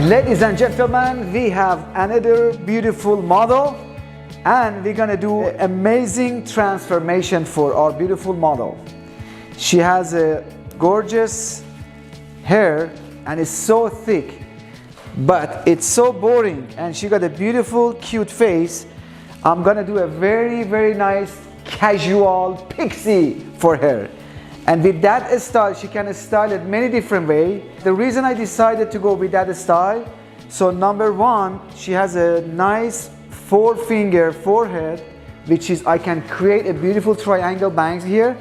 Ladies and gentlemen, we have another beautiful model, and we're gonna do an amazing transformation for our beautiful model. She has a gorgeous hair and it's so thick, but it's so boring, and she got a beautiful cute face. I'm gonna do a very nice casual pixie for her, and with that style she can style it many different ways. The reason I decided to go with that style, so number one, she has a nice 4-finger forehead, which is I can create a beautiful triangle bangs here,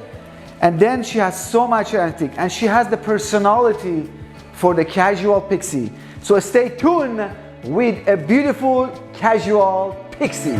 and then she has so much antique, and she has the personality for the casual pixie. So stay tuned with a beautiful casual pixie.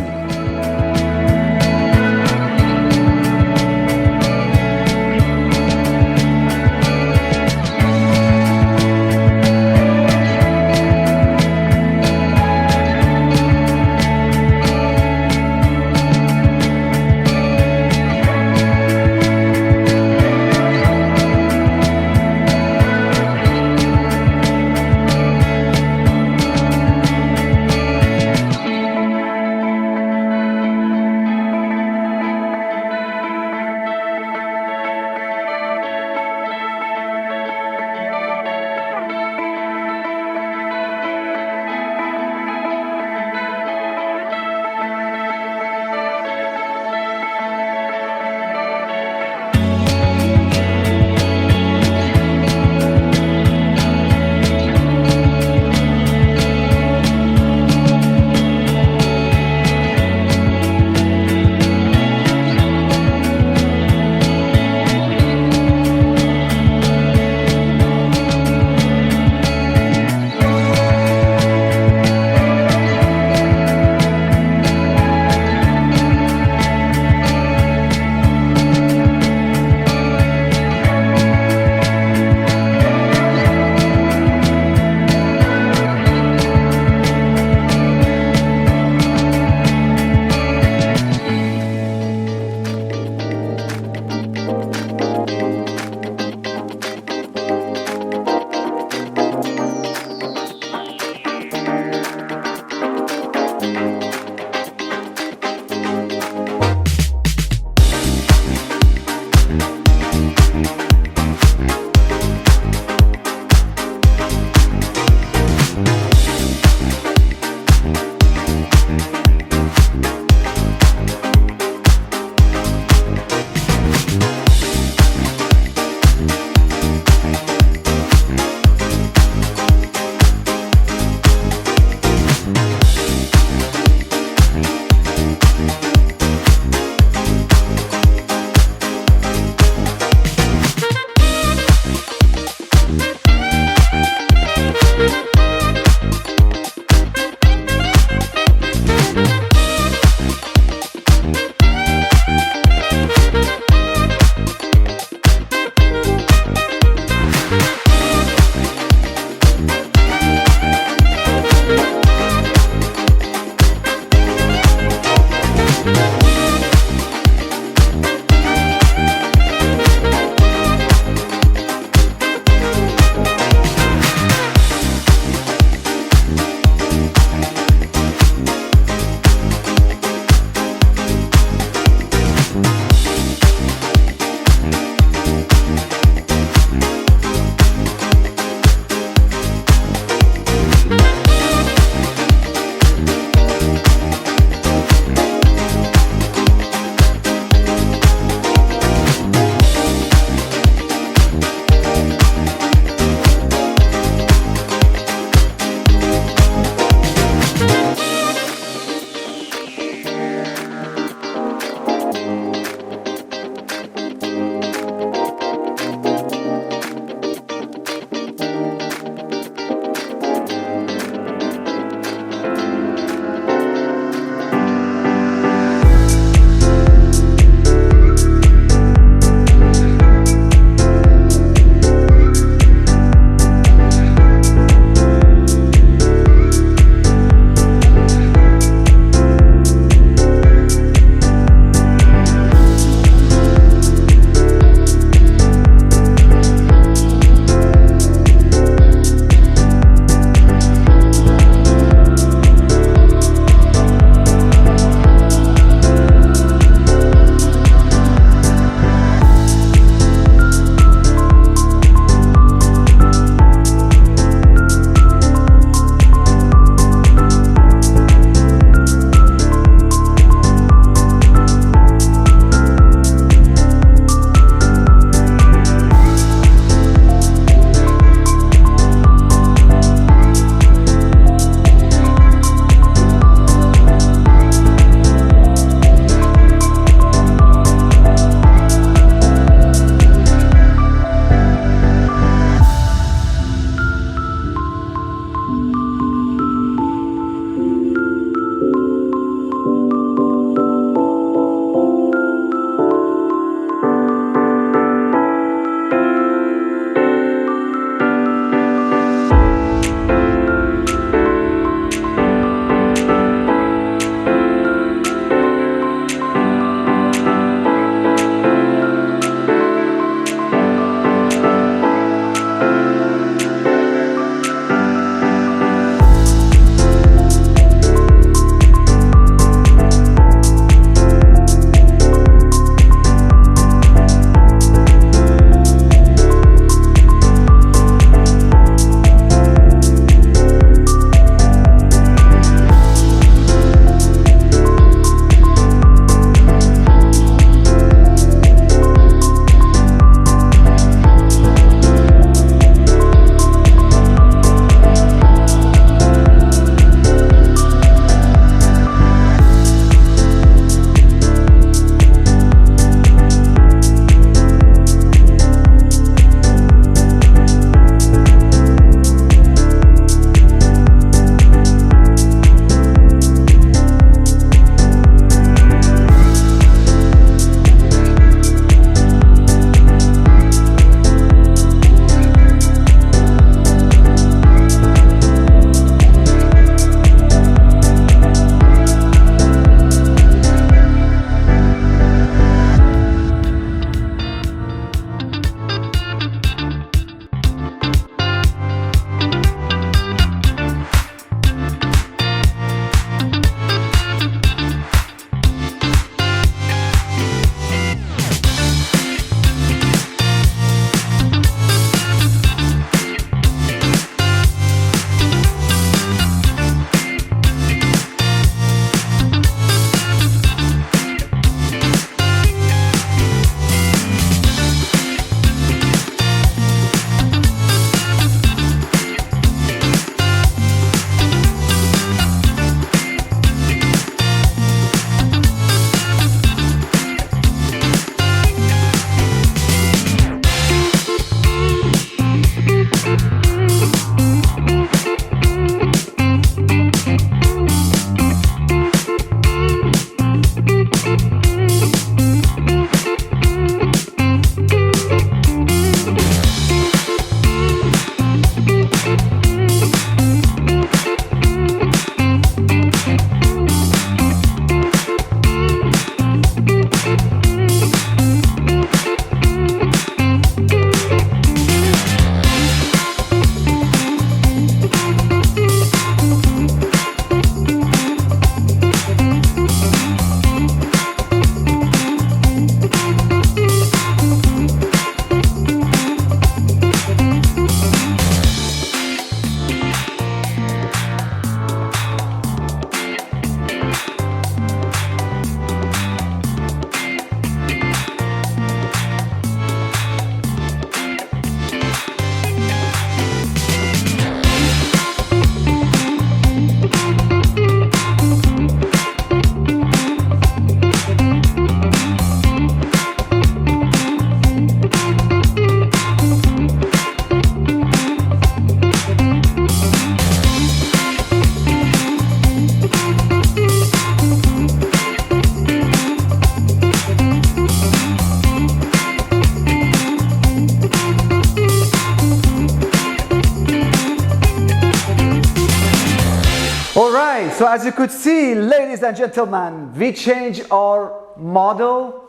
as you could see, ladies and gentlemen, we changed our model.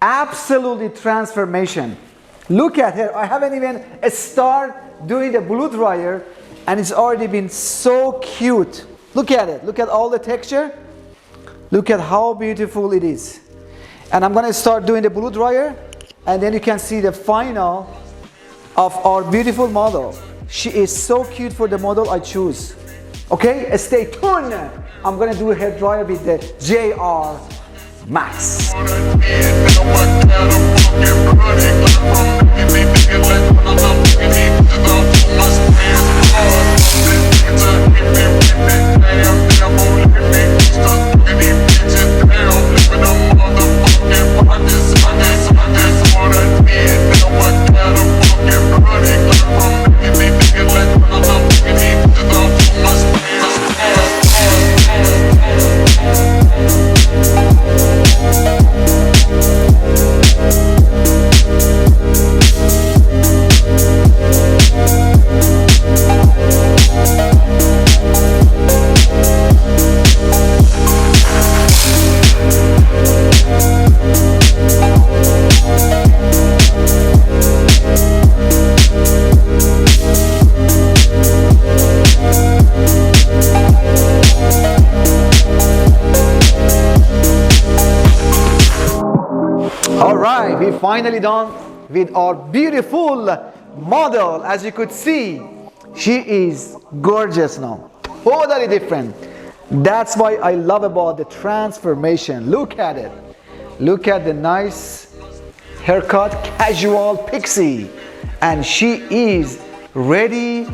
Absolutely transformation. Look at her. I haven't even started doing the blow dryer and it's already been so cute. Look at it. Look at all the texture. Look at how beautiful it is. And I'm going to start doing the blow dryer and then you can see the final of our beautiful model. She is so cute for the model I choose. Okay, stay tuned. I'm going to do a hair dryer with the JR Max. Alright, we finally done with our beautiful model. As you could see, she is gorgeous now. Totally different. That's why I love about the transformation. Look at it. Look at the nice haircut, casual pixie. And she is ready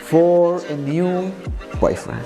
for a new boyfriend.